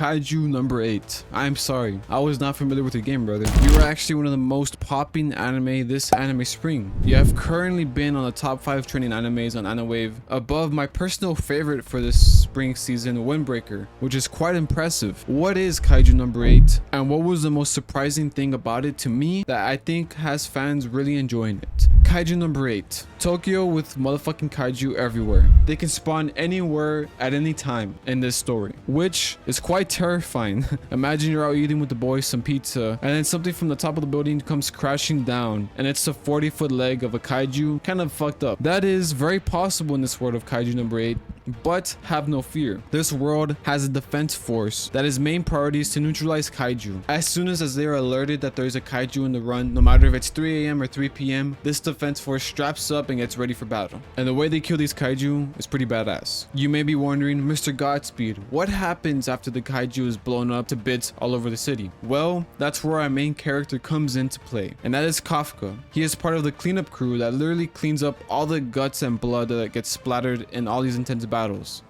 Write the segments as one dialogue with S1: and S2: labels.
S1: Kaiju number 8. I'm sorry, I was not familiar with your game, brother. You are actually one of the most popping anime this anime spring. You have currently been on the top 5 trending animes on Aniwave, above my personal favorite for this spring season, Windbreaker, which is quite impressive. What is Kaiju number 8, and what was the most surprising thing about it to me that I think has fans really enjoying it? Kaiju number 8. Tokyo with motherfucking kaiju everywhere. They can spawn anywhere at any time in this story, which is quite terrifying. Imagine you're out eating with the boys some pizza, and then something from the top of the building comes crashing down, and it's a 40-foot leg of a kaiju. Kind of fucked up. That is very possible in this world of Kaiju number 8. But have no fear. This world has a defense force that its main priority is to neutralize kaiju. As soon as they are alerted that there is a kaiju in the run, no matter if it's 3 a.m. or 3 p.m., this defense force straps up and gets ready for battle. And the way they kill these kaiju is pretty badass. You may be wondering, Mr. Godspeed, what happens after the kaiju is blown up to bits all over the city? Well, that's where our main character comes into play, and that is Kafka. He is part of the cleanup crew that literally cleans up all the guts and blood that gets splattered in all these intense battles.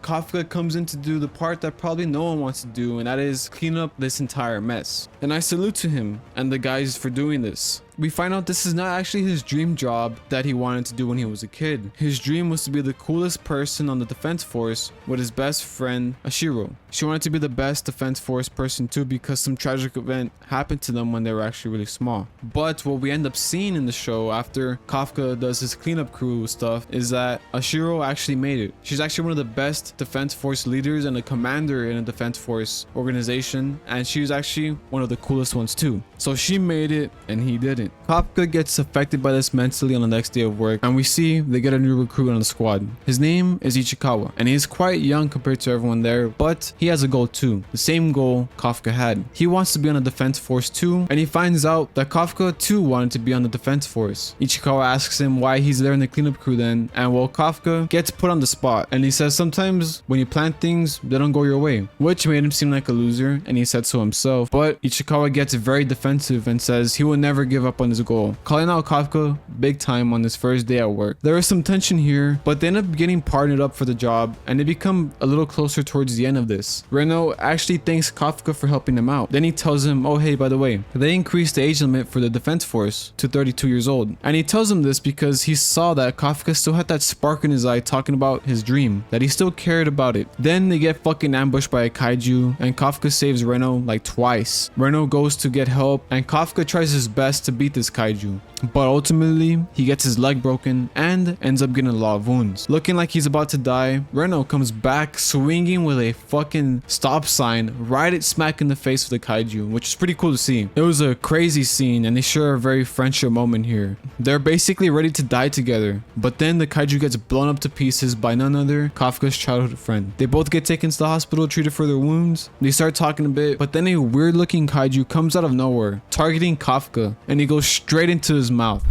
S1: Kafka comes in to do the part that probably no one wants to do, and that is clean up this entire mess. And I salute to him and the guys for doing this. We find out this is not actually his dream job that he wanted to do when he was a kid. His dream was to be the coolest person on the defense force with his best friend, Ashiro. She wanted to be the best defense force person too because some tragic event happened to them when they were actually really small. But what we end up seeing in the show after Kafka does his cleanup crew stuff is that Ashiro actually made it. She's actually one of the best defense force leaders and a commander in a defense force organization, and she's actually one of the coolest ones too. So she made it and he didn't. Kafka gets affected by this mentally on the next day of work, and we see they get a new recruit on the squad. His name is Ichikawa, and he is quite young compared to everyone there, but he has a goal too. The same goal Kafka had. He wants to be on the defense force too, and he finds out that Kafka too wanted to be on the defense force. Ichikawa asks him why he's there in the cleanup crew then, and well, Kafka gets put on the spot, and he says sometimes when you plan things, they don't go your way, which made him seem like a loser, and he said so himself. But Ichikawa gets very defensive and says he will never give up on his goal, calling out Kafka big time on his first day at work. There is some tension here, but they end up getting partnered up for the job, and they become a little closer towards the end of this. Reno actually thanks Kafka for helping him out. Then he tells him, oh hey, by the way, they increased the age limit for the defense force to 32 years old. And he tells him this because he saw that Kafka still had that spark in his eye talking about his dream, that he still cared about it. Then they get fucking ambushed by a kaiju, and Kafka saves Reno like twice. Reno goes to get help, and Kafka tries his best to beat this kaiju, but ultimately he gets his leg broken and ends up getting a lot of wounds. Looking like he's about to die, Reno comes back swinging with a fucking stop sign right at smack in the face of the kaiju, which is pretty cool to see. It was a crazy scene, and they share a very friendship moment here. They're basically ready to die together, but then the kaiju gets blown up to pieces by none other Kafka's childhood friend. They both get taken to the hospital, treated for their wounds. They start talking a bit, but then a weird looking kaiju comes out of nowhere, targeting Kafka, and he goes straight into his mouth.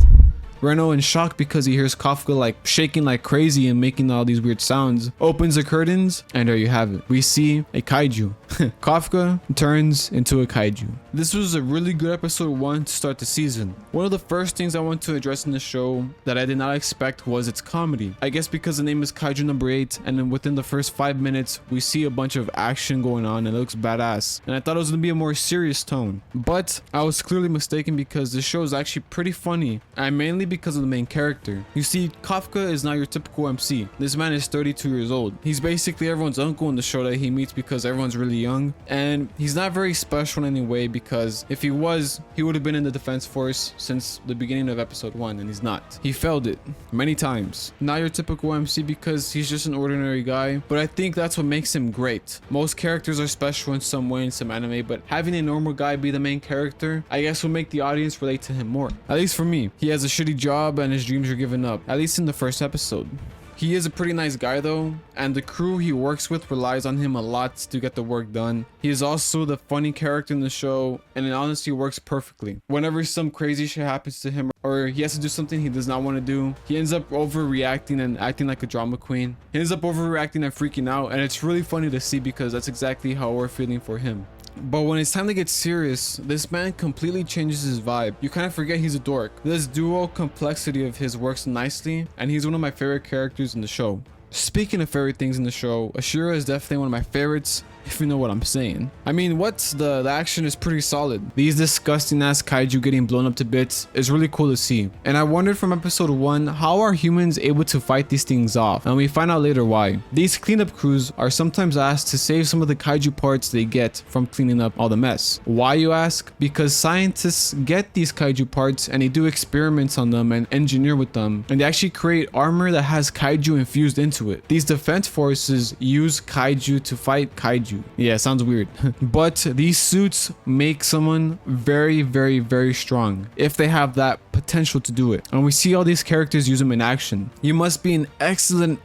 S1: Reno, in shock because he hears Kafka like shaking like crazy and making all these weird sounds, opens the curtains, and there you have it. We see a kaiju. Kafka turns into a kaiju. This was a really good episode 1 to start the season. One of the first things I want to address in the show that I did not expect was its comedy. I guess because the name is Kaiju number 8, and then within the first 5 minutes we see a bunch of action going on and it looks badass, and I thought it was going to be a more serious tone, but I was clearly mistaken because this show is actually pretty funny, and mainly because of the main character. You see, Kafka is not your typical MC. This man is 32 years old. He's basically everyone's uncle in the show that he meets because everyone's really young, and he's not very special in any way because if he was, he would have been in the defense force since the beginning of episode 1, and he's not. He failed it many times. Not your typical MC because he's just an ordinary guy, but I think that's what makes him great. Most characters are special in some way in some anime, but having a normal guy be the main character, I guess will make the audience relate to him more. At least for me. He has a shitty job and his dreams are given up, at least in the first episode. He is a pretty nice guy though, and the crew he works with relies on him a lot to get the work done. He is also the funny character in the show, and it honestly works perfectly. Whenever some crazy shit happens to him or he has to do something he does not want to do, he ends up overreacting and acting like a drama queen. He ends up overreacting and freaking out, and it's really funny to see because that's exactly how we're feeling for him. But when it's time to get serious, this man completely changes his vibe. You kind of forget he's a dork. This dual complexity of his works nicely, and he's one of my favorite characters in the show. Speaking of favorite things in the show, Ashura is definitely one of my favorites. if you know what I'm saying. I mean, what's the action is pretty solid. These disgusting ass kaiju getting blown up to bits is really cool to see. And I wondered from episode 1, how are humans able to fight these things off? And we find out later why. These cleanup crews are sometimes asked to save some of the kaiju parts they get from cleaning up all the mess. Why, you ask? Because scientists get these kaiju parts and they do experiments on them and engineer with them, and they actually create armor that has kaiju infused into it. These defense forces use kaiju to fight kaiju. Yeah, sounds weird. But these suits make someone very, very, very strong if they have that potential to do it. And we see all these characters use them in action. You must be in excellent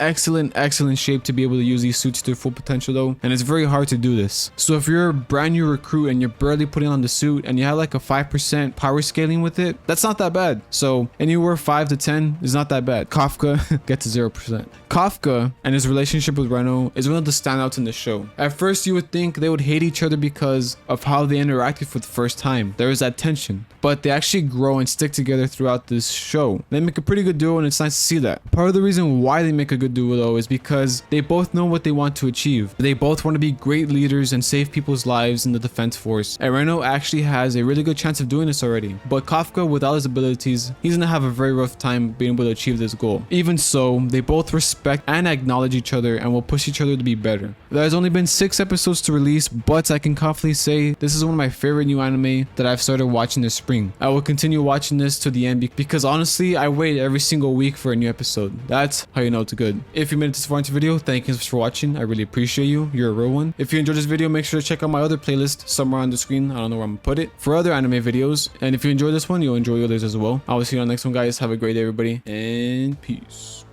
S1: shape to be able to use these suits to their full potential though, and it's very hard to do this. So if you're a brand new recruit and you're barely putting on the suit and you have like a 5% power scaling with it, that's not that bad. So anywhere 5 to 10 is not that bad. Kafka gets to 0%. Kafka and his relationship with Reno is one of the standouts in the show. At first you would think they would hate each other because of how they interacted for the first time. There is that tension, but they actually grow and stick together throughout this show. They make a pretty good duo, and it's nice to see that. Part of the reason why they make a good duo though is because they both know what they want to achieve. They both want to be great leaders and save people's lives in the defense force, and Reno actually has a really good chance of doing this already. But Kafka, with all his abilities, he's gonna have a very rough time being able to achieve this goal. Even so, they both respect and acknowledge each other and will push each other to be better. There has only been 6 episodes to release, but I can confidently say this is one of my favorite new anime that I've started watching this spring. I will continue watching this to the end because honestly, I wait every single week for a new episode. That's how you know it's good. If you made it this far into the video, thank you so much for watching. I really appreciate you. You're a real one. If you enjoyed this video, make sure to check out my other playlist somewhere on the screen. I don't know where I'm gonna put it for other anime videos. And if you enjoy this one, you'll enjoy others as well. I will see you on the next one, guys. Have a great day, everybody, and peace.